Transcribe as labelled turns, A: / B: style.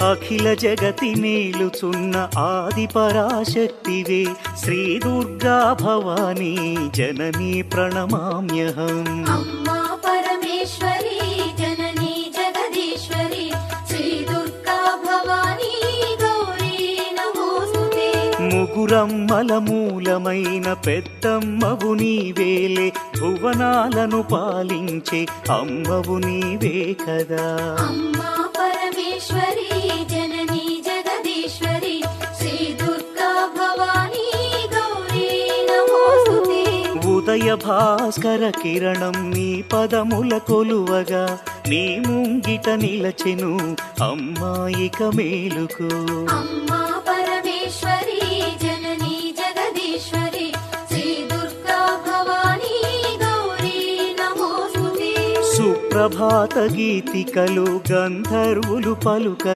A: అఖిల జగతి మేలుచున్న ఆది పరాశక్తివే శ్రీ దుర్గా భవానీ జననీ ప్రణమామ్యహం.
B: అమ్మా పరమేశ్వరి జననీ జగదీశ్వరి శ్రీ దుర్గా భవానీ గౌరీ నమోస్తుతే.
A: ముగురమ్మల మూలమైన పెద్దమ్మవు నీవేలే, భువనాలను పాలించే అమ్మవు నీవే కదా.
B: అమ్మా పరమేశ్వరి జననీ జగదీశ్వరి శ్రీ దుర్గా భవానీ గౌరీ నమోస్తుతే.
A: ఉదయ భాస్కర కిరణం నీ పదముల కొలువగా, నీ ముంగిట నిలచెను అమ్మాయిక మేలుకు.
B: అమ్మా పరమేశ్వరి జననీ జగదీశ్వరి శ్రీ దుర్గా భవానీ గౌరీ నమోస్తుతే.
A: సుప్రభాత గీతికలు గంధర్వులు పలుక